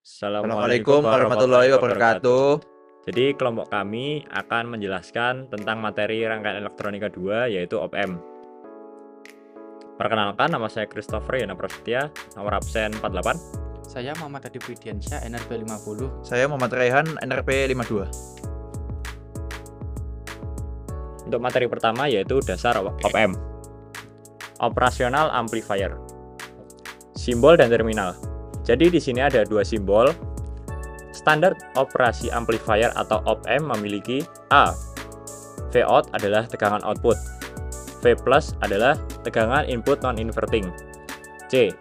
Assalamualaikum warahmatullahi wabarakatuh. Jadi kelompok kami akan menjelaskan tentang materi rangkaian elektronika 2 yaitu op-amp. Perkenalkan, nama saya Christopher Yana Prasetya, nomor absen 48. Saya Muhammad Adi Widiansyah, NRP 50. Saya Muhammad Raihan, NRP 52. Untuk materi pertama yaitu dasar op-amp. Operasional amplifier. Simbol dan terminal. Jadi di sini ada dua simbol. Standar operasi amplifier atau op-amp memiliki A. Vout adalah tegangan output. V plus adalah tegangan input non-inverting. C.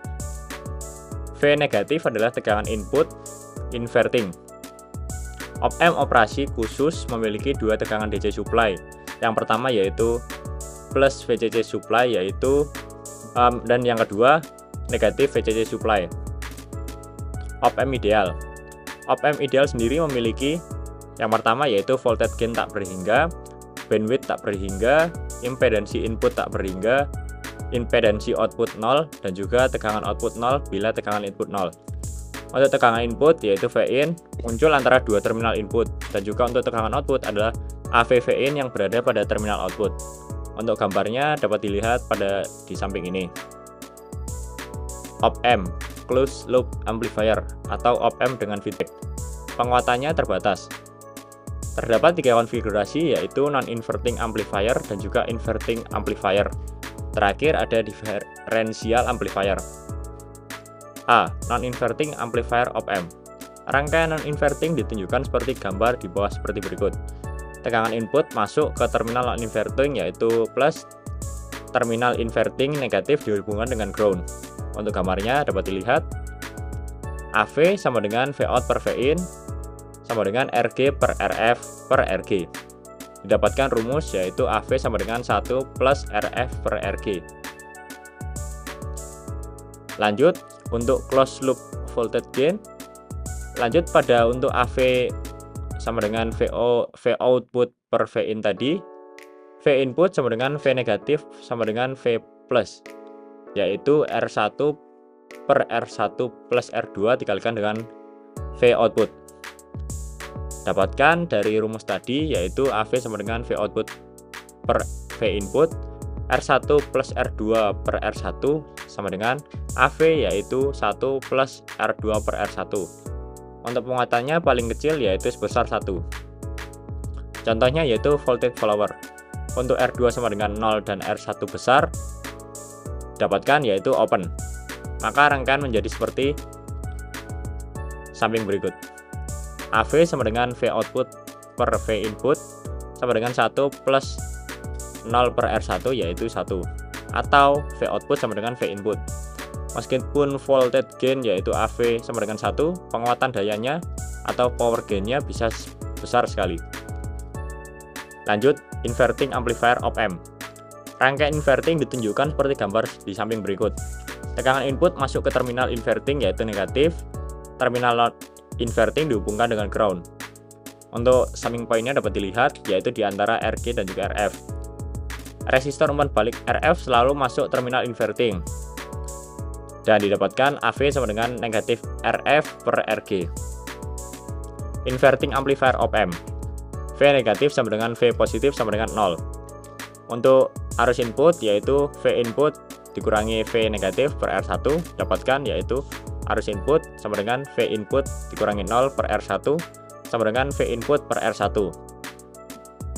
V negatif adalah tegangan input inverting. Op-amp operasi khusus memiliki dua tegangan DC supply. Yang pertama yaitu plus VCC supply dan yang kedua negatif VCC supply. Op-amp ideal. Op-amp ideal sendiri memiliki yang pertama yaitu voltage gain tak berhingga, bandwidth tak berhingga, impedansi input tak berhingga, impedansi output 0, dan juga tegangan output 0 bila tegangan input 0. Untuk tegangan input yaitu Vin muncul antara dua terminal input, dan juga untuk tegangan output adalah AV Vin yang berada pada terminal output. Untuk gambarnya dapat dilihat di samping ini. Op-amp closed loop amplifier atau op-amp dengan feedback. Penguatannya terbatas. Terdapat tiga konfigurasi yaitu non-inverting amplifier dan juga inverting amplifier. Terakhir ada differential amplifier. A. Non-inverting amplifier op-amp. Rangkaian non-inverting ditunjukkan seperti gambar di bawah seperti berikut. Tegangan input masuk ke terminal non-inverting yaitu plus, terminal inverting negatif dihubungkan dengan ground. Untuk gambarnya dapat dilihat AV sama dengan Vout per Vin sama dengan RG per RF per RG. Didapatkan rumus yaitu AV sama dengan 1 plus RF per RG. Lanjut untuk closed loop voltage gain. Lanjut pada untuk AV sama dengan V output per Vin tadi. V input sama dengan V negatif sama dengan V plus, yaitu R1 per R1 plus R2 dikalikan dengan V output. Dapatkan dari rumus tadi yaitu AV sama dengan V output per V input, R1 plus R2 per R1 sama dengan AV yaitu 1 plus R2 per R1. Untuk penguatannya paling kecil yaitu sebesar 1. Contohnya yaitu voltage follower. Untuk R2 sama dengan 0 dan R1 besar dapatkan yaitu open. Maka rangkaian menjadi seperti samping berikut. AV sama dengan V output per V input sama dengan 1 plus 0 per R1 yaitu 1. Atau V output sama dengan V input. Meskipun voltage gain yaitu AV sama dengan 1, penguatan dayanya atau power gainnya bisa besar sekali. Lanjut, inverting amplifier op-amp. Rangkaian inverting ditunjukkan seperti gambar di samping berikut. Tegangan input masuk ke terminal inverting yaitu negatif, terminal non inverting dihubungkan dengan ground. Untuk summing point-nya dapat dilihat yaitu di antara RG dan juga RF. Resistor umpan balik RF selalu masuk terminal inverting dan didapatkan AV sama dengan negatif RF per RG. Inverting amplifier op-amp. V negatif sama dengan V positif sama dengan 0. Untuk arus input yaitu V input dikurangi V negatif per R1 dapatkan yaitu arus input sama dengan V input dikurangi 0 per R1 sama dengan V input per R1.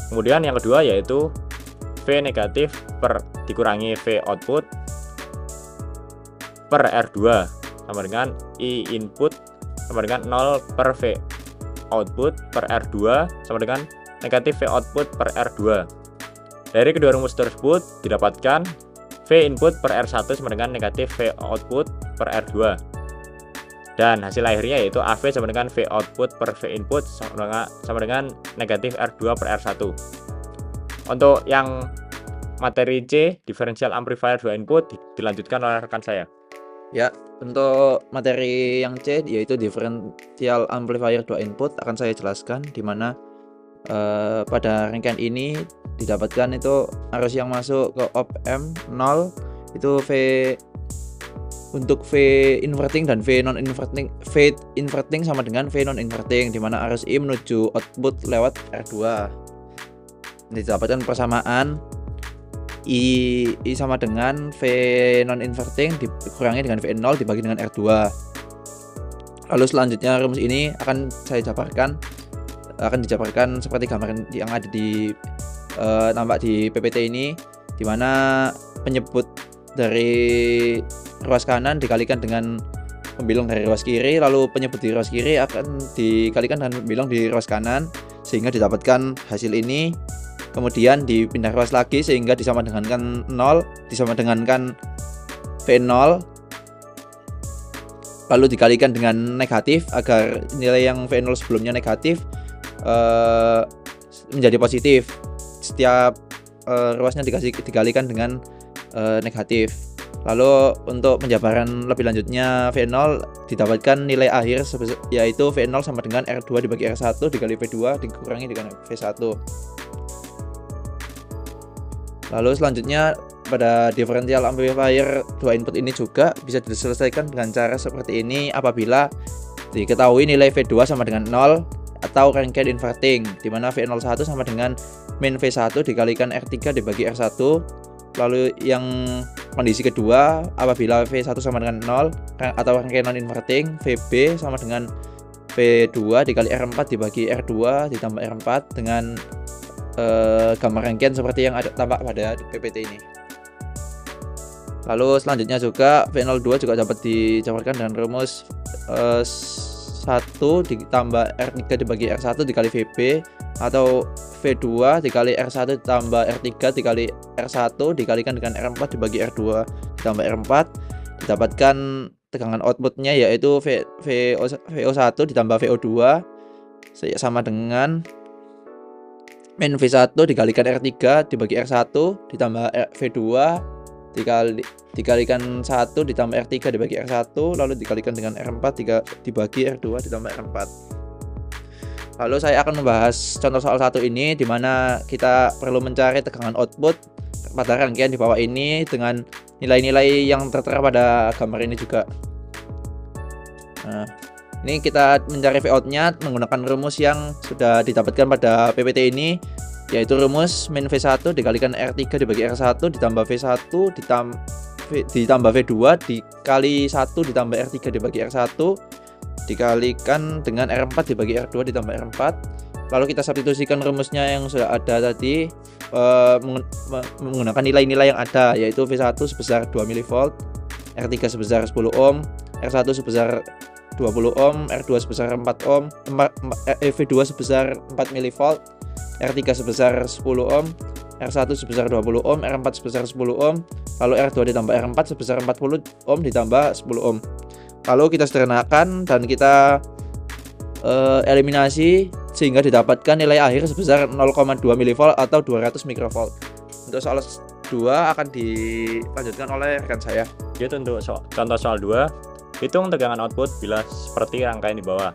Kemudian yang kedua yaitu V negatif dikurangi V output per R2 sama dengan I input sama dengan 0 per V output per R2 sama dengan negatif V output per R2. Dari kedua rumus tersebut didapatkan V input per R1 sama dengan negatif V output per R2. Dan hasil akhirnya yaitu AV sama dengan V output per V input sama dengan negatif R2 per R1. Untuk yang materi C, differential amplifier 2 input, dilanjutkan oleh rekan saya. Ya, untuk materi yang C yaitu differential amplifier 2 input akan saya jelaskan di mana pada rangkaian ini didapatkan itu arus yang masuk ke op-amp 0 itu V Untuk V inverting dan V non inverting, V inverting sama dengan V non inverting, di mana arus I menuju output lewat R2. Didapatkan persamaan I sama dengan V non inverting dikurangi dengan V0 dibagi dengan R2. Lalu selanjutnya rumus ini akan dijabarkan seperti gambaran yang ada di nampak di PPT ini, di mana penyebut dari ruas kanan dikalikan dengan pembilong dari ruas kiri, lalu penyebut di ruas kiri akan dikalikan dengan pembilong di ruas kanan sehingga didapatkan hasil ini. Kemudian dipindah ruas lagi sehingga disamadengankan V0, lalu dikalikan dengan negatif agar nilai yang V0 sebelumnya negatif menjadi positif. Setiap ruasnya dikalikan dengan negatif. Lalu untuk penjabaran lebih lanjutnya V0 didapatkan nilai akhir yaitu V0 sama dengan R2 dibagi R1 dikali V2 dikurangi dengan V1. Lalu selanjutnya pada differential amplifier 2 input ini juga bisa diselesaikan dengan cara seperti ini apabila diketahui nilai V2 sama dengan 0 atau rangkaian inverting, di mana V01 sama dengan min V1 dikalikan R3 dibagi R1. Lalu yang kondisi kedua apabila V1 sama dengan 0 atau rangkaian non inverting, VB sama dengan V2 dikali R4 dibagi R2 ditambah R4 dengan gambar rangkaian seperti yang ada tampak pada PPT ini. Lalu selanjutnya juga V02 juga dapat dijabarkan dengan rumus 1 ditambah R3 dibagi R1 dikali VB, atau V2 dikali R1 ditambah R3 dikali R1 dikalikan dengan R4 dibagi R2 ditambah R4, didapatkan tegangan outputnya yaitu VO1 ditambah VO2 sama dengan min V1 dikalikan R3 dibagi R1 ditambah V2 dikalikan 1 ditambah R3 dibagi R1 lalu dikalikan dengan R4 dibagi R2 ditambah R4. Lalu saya akan membahas contoh soal 1 ini, di mana kita perlu mencari tegangan output pada rangkaian di bawah ini dengan nilai-nilai yang tertera pada gambar ini juga. Nah, ini kita mencari V-out-nya menggunakan rumus yang sudah didapatkan pada PPT ini, yaitu rumus min V1 dikalikan R3 dibagi R1 ditambah V1 ditambah V2 dikali 1 ditambah R3 dibagi R1 dikalikan dengan R4 dibagi R2 ditambah R4. Lalu kita substitusikan rumusnya yang sudah ada tadi menggunakan nilai-nilai yang ada, yaitu V1 sebesar 2 mV, R3 sebesar 10 ohm, R1 sebesar 20 ohm, R2 sebesar 4 ohm, V2 sebesar 4 mV, R3 sebesar 10 ohm, R1 sebesar 20 ohm, R4 sebesar 10 ohm, lalu R2 ditambah R4 sebesar 40 ohm ditambah 10 ohm. Lalu kita sederhanakan dan kita eliminasi sehingga didapatkan nilai akhir sebesar 0,2 mV atau 200 mikrovolt. Untuk soal 2 akan dilanjutkan oleh rekan saya. Yaitu untuk contoh soal 2, hitung tegangan output bila seperti rangkaian di bawah.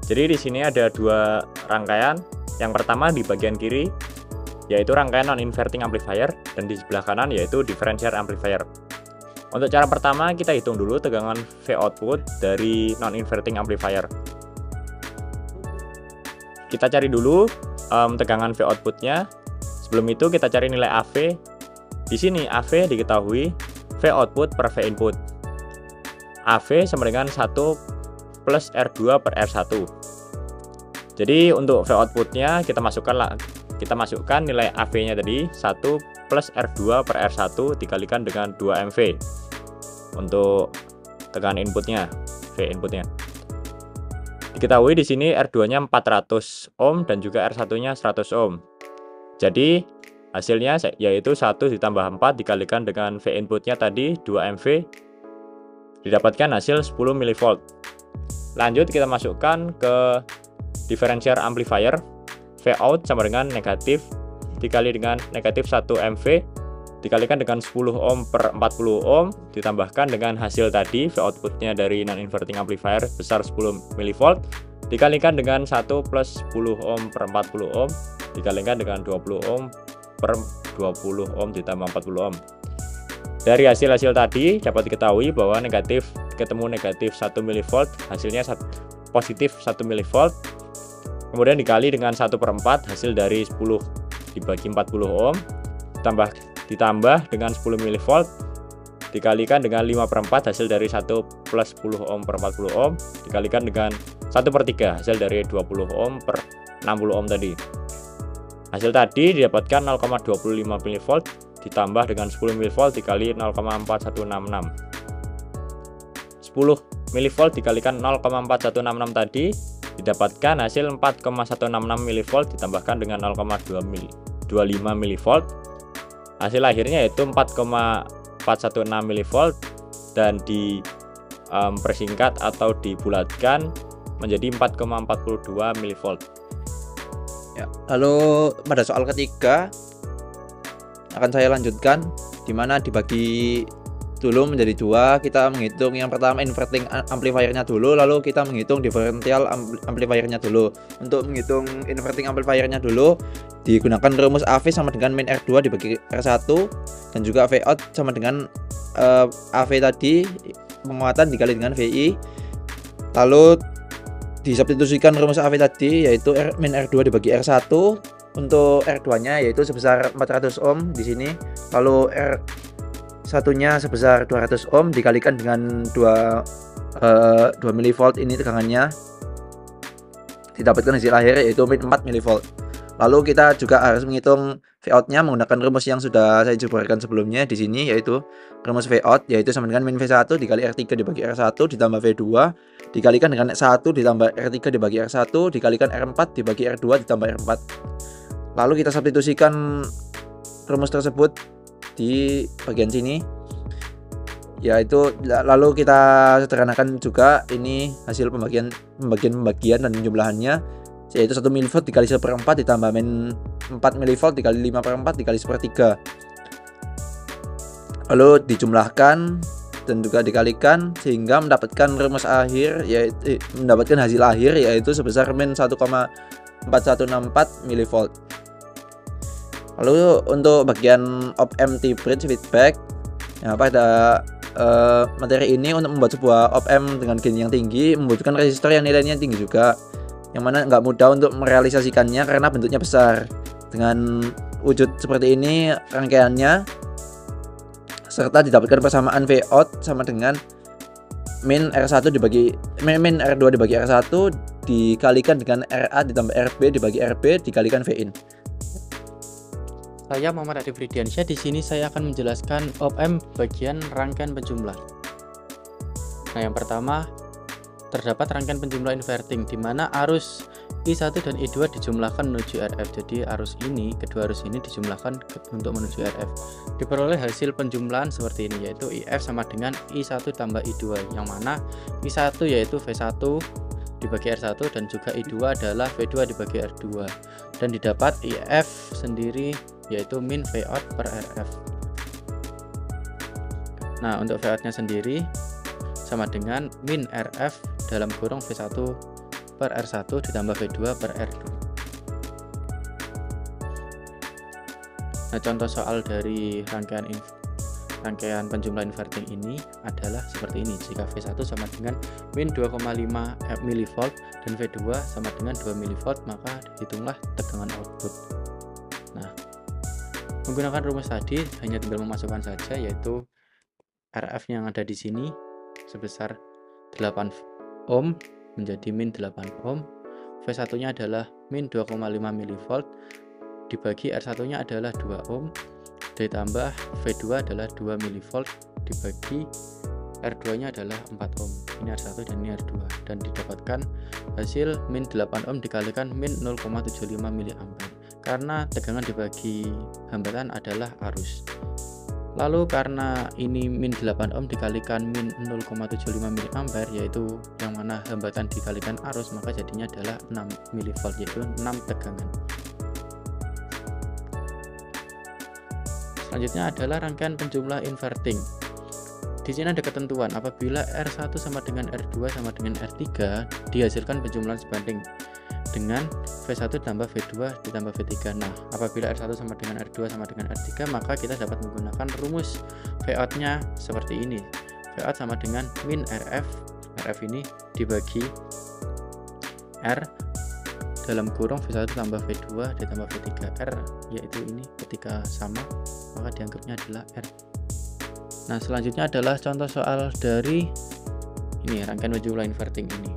Jadi di sini ada 2 rangkaian. Yang pertama di bagian kiri yaitu rangkaian non-inverting amplifier, dan di sebelah kanan yaitu differential amplifier. Untuk cara pertama kita hitung dulu tegangan V output dari non-inverting amplifier. Kita cari dulu tegangan V outputnya. Sebelum itu kita cari nilai AV. Di sini AV diketahui V output per V input. AV sama dengan 1 plus R2 per R1. Jadi untuk V outputnya kita masukkan nilai AV-nya tadi 1 plus R2 per R1 dikalikan dengan 2 MV untuk tegangan inputnya, V inputnya. Diketahui di sini R2-nya 400 ohm dan juga R1-nya 100 ohm. Jadi hasilnya yaitu 1 ditambah 4 dikalikan dengan V inputnya tadi 2 MV, didapatkan hasil 10 mV. Lanjut kita masukkan ke differential amplifier. V out sama dengan negatif dikali dengan negatif 1 MV dikalikan dengan 10 ohm per 40 ohm ditambahkan dengan hasil tadi V outputnya dari non-inverting amplifier besar 10 mV dikalikan dengan 1 plus 10 ohm per 40 ohm dikalikan dengan 20 ohm per 20 ohm ditambah 40 ohm. Dari hasil-hasil tadi dapat diketahui bahwa ketemu negatif 1 mV, hasilnya positif 1 mV, kemudian dikali dengan 1/4 hasil dari 10 dibagi 40 ohm, ditambah dengan 10 mV, dikalikan dengan 5/4 hasil dari 1 plus 10 ohm per 40 ohm, dikalikan dengan 1/3 hasil dari 20 ohm per 60 ohm tadi. Hasil tadi didapatkan 0,25 mV ditambah dengan 10 mV dikali 0,4166. 10 mV dikalikan 0,4166 tadi didapatkan hasil 4,166 mV ditambahkan dengan 0,25 mV. Hasil akhirnya yaitu 4,416 mV dan dipersingkat atau dibulatkan menjadi 4,42 mV. Ya, lalu pada soal ketiga akan saya lanjutkan, dimana dibagi dulu menjadi dua. Kita menghitung yang pertama inverting amplifiernya dulu, lalu kita menghitung differential amplifiernya dulu. Untuk menghitung inverting amplifiernya dulu digunakan rumus AV sama dengan min R2 dibagi R1, dan juga V out sama dengan AV tadi, penguatan dikali dengan VI. Lalu disubstitusikan rumus AV tadi, yaitu min R2 dibagi R1. Untuk R2 nya yaitu sebesar 400 ohm di sini, lalu R1 nya sebesar 200 ohm dikalikan dengan 2 mV ini tegangannya, didapatkan hasil akhir yaitu min 4 mV. Lalu kita juga harus menghitung Vout nya menggunakan rumus yang sudah saya jabarkan sebelumnya di sini, yaitu rumus Vout yaitu sama dengan min V1 dikali R3 dibagi R1 ditambah V2 dikalikan dengan 1 ditambah R3 dibagi R1 dikalikan R4 dibagi R2 ditambah R4. Lalu kita substitusikan rumus tersebut di bagian sini, yaitu lalu kita sederhanakan juga ini hasil pembagian dan jumlahannya, yaitu 1 mV dikali 1/4 ditambah min 4 mV dikali 5/4 dikali 1/3. Lalu dijumlahkan dan juga dikalikan sehingga mendapatkan rumus akhir, yaitu mendapatkan hasil akhir yaitu sebesar min 1,4164 mV. Lalu untuk bagian op-amp T-bridge feedback, ya, pada materi ini untuk membuat sebuah op-amp dengan gain yang tinggi membutuhkan resistor yang nilainya tinggi juga, yang mana nggak mudah untuk merealisasikannya karena bentuknya besar. Dengan wujud seperti ini rangkaiannya, serta didapatkan persamaan Vout sama dengan min R2 dibagi R1 dikalikan dengan RA ditambah RB dibagi RB dikalikan Vin. Saya Muhammad Adi Fridiansyah. Di sini saya akan menjelaskan op-amp bagian rangkaian penjumlah. Nah, yang pertama terdapat rangkaian penjumlah inverting di mana arus I1 dan I2 dijumlahkan menuju RF. Jadi kedua arus ini dijumlahkan untuk menuju RF. Diperoleh hasil penjumlahan seperti ini, yaitu IF sama dengan I1 tambah I2, yang mana I1 yaitu V1 dibagi R1 dan juga I2 adalah V2 dibagi R2, dan didapat IF sendiri yaitu min Vout per RF. Nah, untuk Vout nya sendiri sama dengan min RF dalam kurung V1 per R1 ditambah V2 per R2. Nah, contoh soal dari rangkaian penjumlah inverting ini adalah seperti ini. Jika V1 sama dengan min 2,5 mV dan V2 sama dengan 2 mV, maka hitunglah tegangan output. Nah, menggunakan rumus tadi hanya tinggal memasukkan saja, yaitu RF yang ada di sini sebesar 8 ohm menjadi min 8 ohm, V1 nya adalah min 2,5 mV dibagi R1 nya adalah 2 ohm ditambah V2 adalah 2 mV dibagi R2 nya adalah 4 ohm. Ini R1 dan ini R2, dan didapatkan hasil min 8 ohm dikalikan min 0,75 mA karena tegangan dibagi hambatan adalah arus. Lalu karena ini min 8 ohm dikalikan min 0,75 mA, yaitu yang mana hambatan dikalikan arus, maka jadinya adalah 6 mV, yaitu 6 tegangan. Selanjutnya adalah rangkaian penjumlah inverting. Di sini ada ketentuan apabila R1 sama dengan R2 sama dengan R3 dihasilkan penjumlahan sebanding dengan V1 tambah V2 ditambah V3. Nah, apabila R1 sama dengan R2 sama dengan R3, maka kita dapat menggunakan rumus V-out-nya seperti ini. V-out sama dengan min RF. RF ini dibagi R dalam kurung V1 tambah V2 ditambah V3. R yaitu ini, ketika sama maka dianggapnya adalah R. Nah, selanjutnya adalah contoh soal dari ini rangkaian penjumlah inverting ini.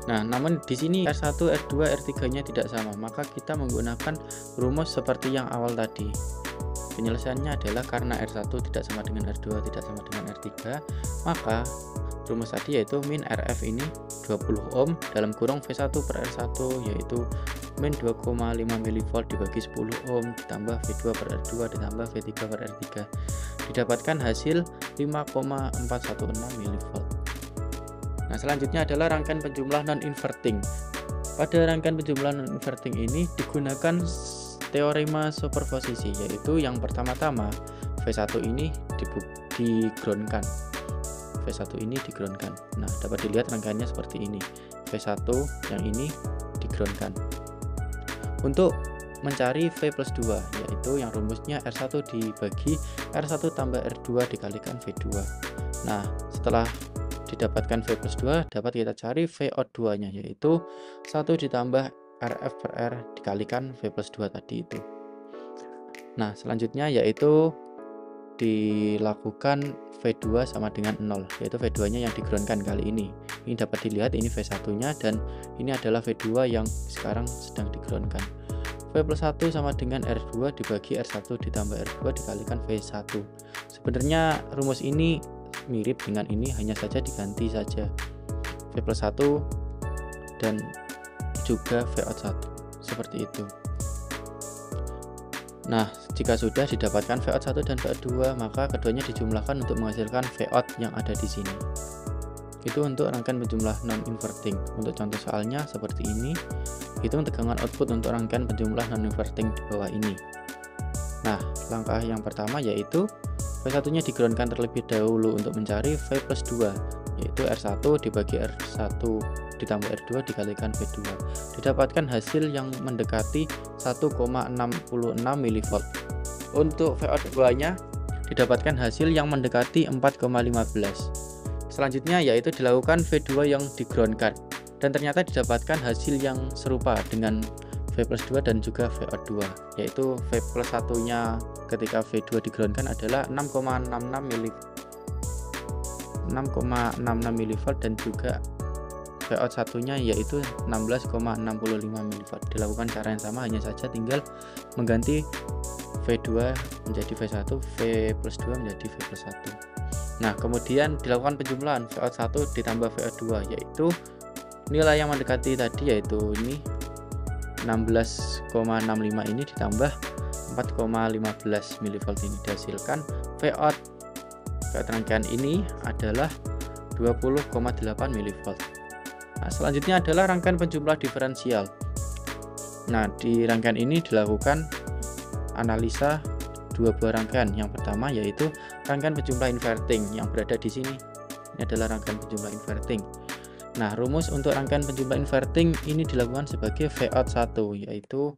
Nah, namun di sini R1, R2, R3-nya tidak sama, maka kita menggunakan rumus seperti yang awal tadi. Penyelesaiannya adalah karena R1 tidak sama dengan R2, tidak sama dengan R3, maka rumus tadi yaitu min RF ini 20 ohm dalam kurung V1 per R1 yaitu min 2,5 mV dibagi 10 ohm ditambah V2 per R2 ditambah V3 per R3, didapatkan hasil 5,416 mV. Nah, selanjutnya adalah rangkaian penjumlah non-inverting. Pada rangkaian penjumlah non-inverting ini digunakan teorema superposisi, yaitu yang pertama-tama V1 ini digroundkan. V1 ini digroundkan. Nah, dapat dilihat rangkaiannya seperti ini. V1 yang ini digroundkan. Untuk mencari V plus 2, yaitu yang rumusnya R1 dibagi R1 tambah R2 dikalikan V2. Nah, setelah didapatkan V plus 2, dapat kita cari V out 2 nya, yaitu 1 ditambah RF per R dikalikan V plus 2 tadi itu. Nah, selanjutnya yaitu dilakukan V2 sama dengan 0, yaitu V2 nya yang digroundkan kali ini. Ini dapat dilihat ini V1 nya dan ini adalah V2 yang sekarang sedang digroundkan. V plus 1 sama dengan R2 dibagi R1 ditambah R2 dikalikan V1. Sebenarnya rumus ini mirip dengan ini, hanya saja diganti saja V plus 1 dan juga V out 1 seperti itu. Nah, jika sudah didapatkan V out 1 dan V out 2, maka keduanya dijumlahkan untuk menghasilkan V out yang ada di sini. Itu untuk rangkaian penjumlah non-inverting. Untuk contoh soalnya seperti ini, hitung tegangan output untuk rangkaian penjumlah non-inverting di bawah ini. Nah, langkah yang pertama yaitu V1 nya digroundkan terlebih dahulu untuk mencari V plus 2, yaitu R1 dibagi R1 ditambah R2 dikalikan V2, didapatkan hasil yang mendekati 1,66 mV. Untuk V out 2 nya didapatkan hasil yang mendekati 4,15. Selanjutnya yaitu dilakukan V2 yang digroundkan, dan ternyata didapatkan hasil yang serupa dengan V plus 2 dan juga V out 2, yaitu V plus 1 nya ketika V2 digroundkan adalah 6,66 mV dan juga V out 1 nya yaitu 16,65 mV. Dilakukan cara yang sama, hanya saja tinggal mengganti V2 menjadi V1, V plus 2 menjadi V plus 1. Nah, kemudian dilakukan penjumlahan V out 1 ditambah V out 2, yaitu nilai yang mendekati tadi yaitu ini 16,65 ini ditambah 4,15 mV ini, dihasilkan V out rangkaian ini adalah 20,8 mV. Nah, selanjutnya adalah rangkaian penjumlah diferensial. Nah, di rangkaian ini dilakukan analisa dua buah rangkaian. Yang pertama yaitu rangkaian penjumlah inverting yang berada di sini. Ini adalah rangkaian penjumlah inverting. Nah, rumus untuk rangkaian penjumlah inverting ini dilakukan sebagai V out 1, yaitu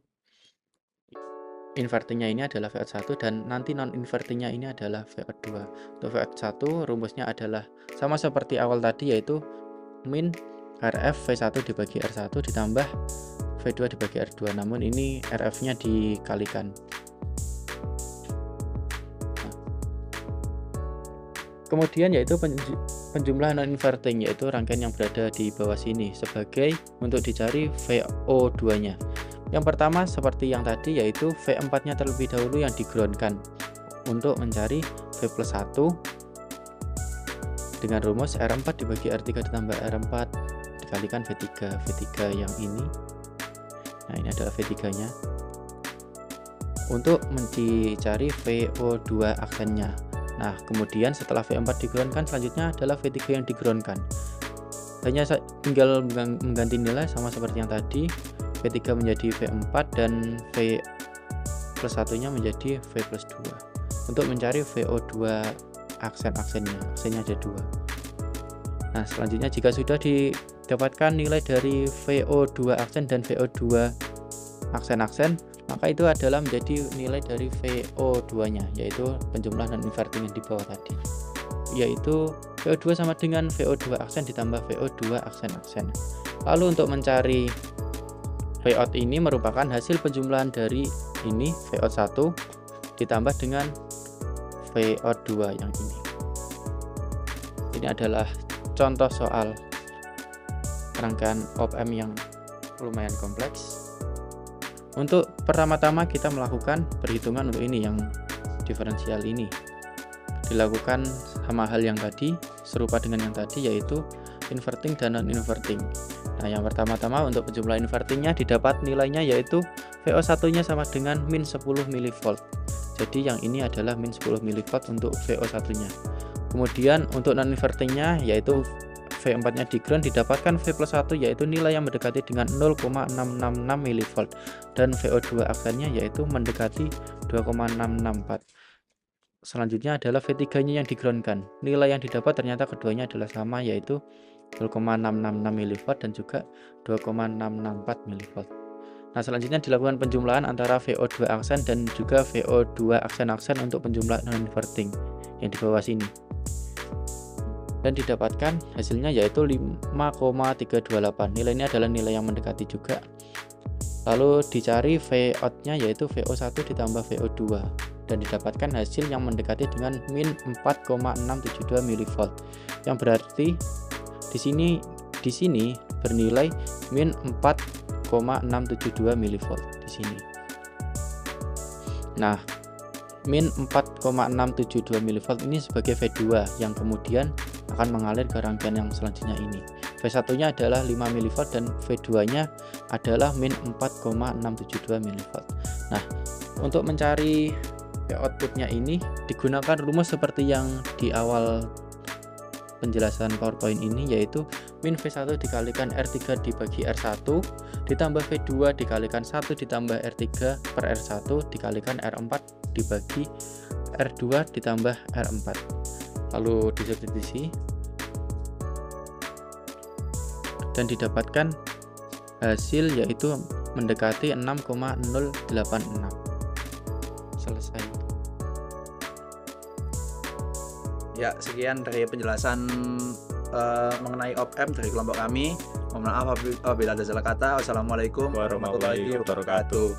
invertingnya ini adalah V out 1 dan nanti non invertingnya ini adalah V out 2. Untuk V out 1 rumusnya adalah sama seperti awal tadi, yaitu min RF V1 dibagi R1 ditambah V2 dibagi R2, namun ini RF nya dikalikan. Kemudian yaitu penjumlah non-inverting, yaitu rangkaian yang berada di bawah sini sebagai untuk dicari VO2 nya. Yang pertama seperti yang tadi, yaitu V4 nya terlebih dahulu yang digroundkan untuk mencari V plus 1 dengan rumus R4 dibagi R3 ditambah R4 dikalikan V3. V3 yang ini, nah ini adalah V3 nya untuk mencari VO2 aksennya. Nah, kemudian setelah V4 digroundkan, selanjutnya adalah V3 yang digroundkan. Hanya tinggal mengganti nilai sama seperti yang tadi. V3 menjadi V4 dan V plus 1 nya menjadi V plus 2 untuk mencari VO2 aksennya. Aksennya ada 2. Nah, selanjutnya jika sudah didapatkan nilai dari VO2 aksen dan VO2 aksen-aksen, maka itu adalah menjadi nilai dari VO2 nya, yaitu penjumlahan non inverting yang di bawah tadi, yaitu VO2 sama dengan VO2 aksen ditambah VO2 aksen-aksen. Lalu untuk mencari Vout ini merupakan hasil penjumlahan dari ini Vout 1 ditambah dengan VO2 yang ini. Ini adalah contoh soal rangkaian op-amp yang lumayan kompleks. Untuk pertama-tama kita melakukan perhitungan untuk ini yang diferensial ini. Dilakukan sama hal yang tadi, serupa dengan yang tadi, yaitu inverting dan non-inverting. Nah, yang pertama-tama untuk penjumlahan invertingnya didapat nilainya yaitu VO1-nya sama dengan min 10 mV. Jadi yang ini adalah min 10 mV untuk VO1-nya. Kemudian untuk non-invertingnya yaitu V4-nya di ground didapatkan V+1 yaitu nilai yang mendekati dengan 0,666 mV dan VO2 aksennya yaitu mendekati 2,664. Selanjutnya adalah V3-nya yang di groundkan. Nilai yang didapat ternyata keduanya adalah sama yaitu 0,666 mV dan juga 2,664 mV. Nah, selanjutnya dilakukan penjumlahan antara VO2 aksen dan juga VO2 aksen-aksen untuk penjumlahan non-inverting yang di bawah sini. Dan didapatkan hasilnya yaitu 5,328. Nilai ini adalah nilai yang mendekati juga. Lalu dicari Vout-nya yaitu VO1 ditambah VO2 dan didapatkan hasil yang mendekati dengan min 4,672 mV. Yang berarti di sini bernilai min 4,672 mV di sini. Nah, min 4,672 mV ini sebagai V2 yang kemudian akan mengalir ke rangkaian yang selanjutnya ini. V1-nya adalah 5 mV dan V2-nya adalah min 4,672 mV. Nah, untuk mencari outputnya ini digunakan rumus seperti yang di awal penjelasan PowerPoint ini, yaitu min V1 dikalikan R3 dibagi R1 ditambah V2 dikalikan 1 ditambah R3 per R1 dikalikan R4 dibagi R2 ditambah R4. Lalu disubstitusi dan didapatkan hasil yaitu mendekati 6,086. Selesai. Ya, sekian dari penjelasan mengenai op-amp dari kelompok kami. Mohon maaf apabila ada salah kata. Wassalamualaikum warahmatullahi wabarakatuh.